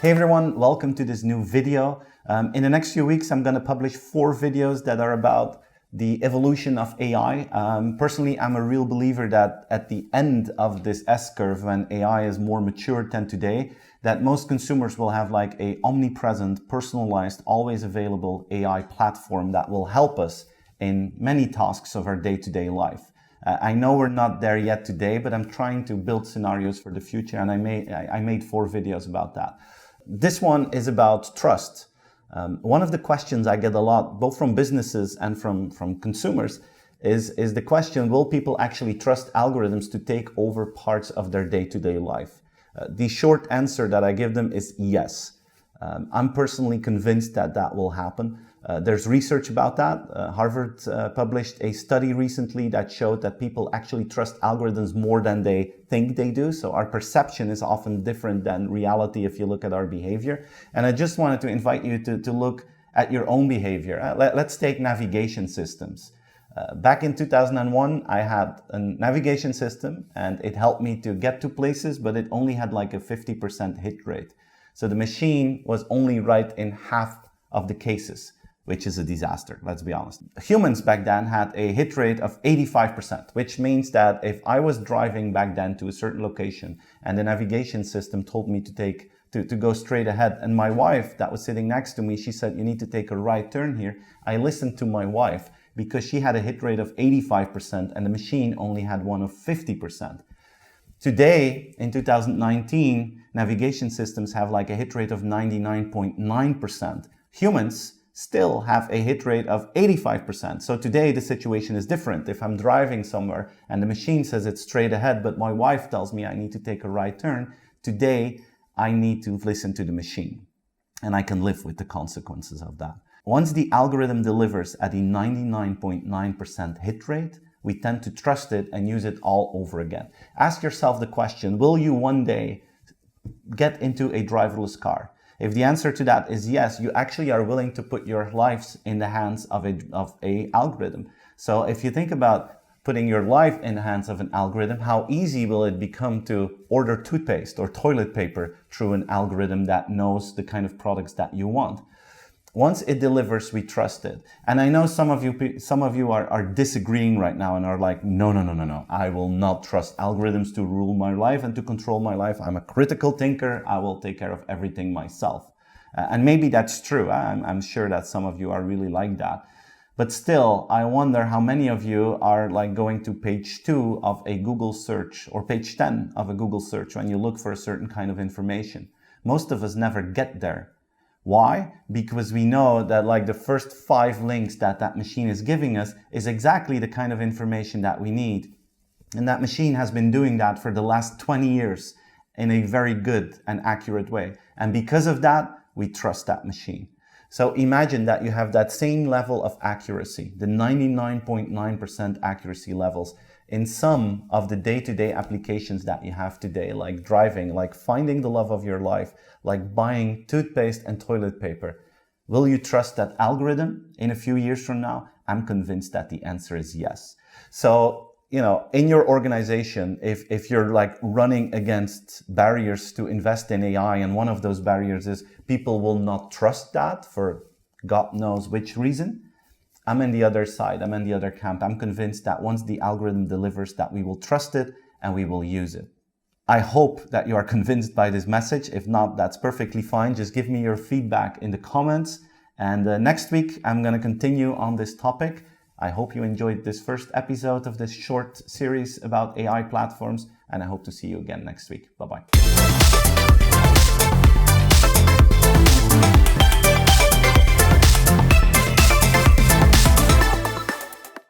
Hey everyone, welcome to this new video. In the next few weeks, I'm going to publish 4 videos that are about the evolution of AI. Personally, I'm a real believer that at the end of this S-curve, when AI is more mature than today, that most consumers will have like a omnipresent, personalized, always available AI platform that will help us in many tasks of our day-to-day life. I know we're not there yet today, but I'm trying to build scenarios for the future, and I made 4 videos about that. This one is about trust. One of the questions I get a lot, both from businesses and from consumers, is the question, will people actually trust algorithms to take over parts of their day-to-day life? The short answer that I give them is yes. I'm personally convinced that that will happen. There's research about that. Harvard published a study recently that showed that people actually trust algorithms more than they think they do. So our perception is often different than reality if you look at our behavior. And I just wanted to invite you to look at your own behavior. Let's take navigation systems. Back in 2001, I had a navigation system and it helped me to get to places, but it only had like a 50% hit rate. So the machine was only right in half of the cases, which is a disaster, let's be honest. Humans back then had a hit rate of 85%, which means that if I was driving back then to a certain location and the navigation system told me to go straight ahead, and my wife that was sitting next to me, she said, you need to take a right turn here. I listened to my wife because she had a hit rate of 85% and the machine only had one of 50%. Today, in 2019, navigation systems have like a hit rate of 99.9%. Humans still have a hit rate of 85%. So today the situation is different. If I'm driving somewhere and the machine says it's straight ahead, but my wife tells me I need to take a right turn, today I need to listen to the machine. And I can live with the consequences of that. Once the algorithm delivers at a 99.9% hit rate, we tend to trust it and use it all over again. Ask yourself the question, will you one day get into a driverless car? If the answer to that is yes, you actually are willing to put your lives in the hands of a algorithm. So if you think about putting your life in the hands of an algorithm, how easy will it become to order toothpaste or toilet paper through an algorithm that knows the kind of products that you want? Once it delivers, we trust it. And I know some of you are disagreeing right now and are like, no. I will not trust algorithms to rule my life and to control my life. I'm a critical thinker. I will take care of everything myself. And maybe that's true. I'm sure that some of you are really like that. But still, I wonder how many of you are like going to page 2 of a Google search or page 10 of a Google search when you look for a certain kind of information. Most of us never get there. Why? Because we know that like the first 5 links that machine is giving us is exactly the kind of information that we need. And that machine has been doing that for the last 20 years in a very good and accurate way. And because of that, we trust that machine. So imagine that you have that same level of accuracy, the 99.9% accuracy levels in some of the day-to-day applications that you have today, like driving, like finding the love of your life, like buying toothpaste and toilet paper. Will you trust that algorithm in a few years from now? I'm convinced that the answer is yes. So, in your organization, if you're like running against barriers to invest in AI, and one of those barriers is people will not trust that for God knows which reason, I'm in the other side. I'm in the other camp. I'm convinced that once the algorithm delivers, that we will trust it and we will use it. I hope that you are convinced by this message. If not, that's perfectly fine. Just give me your feedback in the comments. And next week, I'm going to continue on this topic. I hope you enjoyed this first episode of this short series about AI platforms, and I hope to see you again next week. Bye-bye.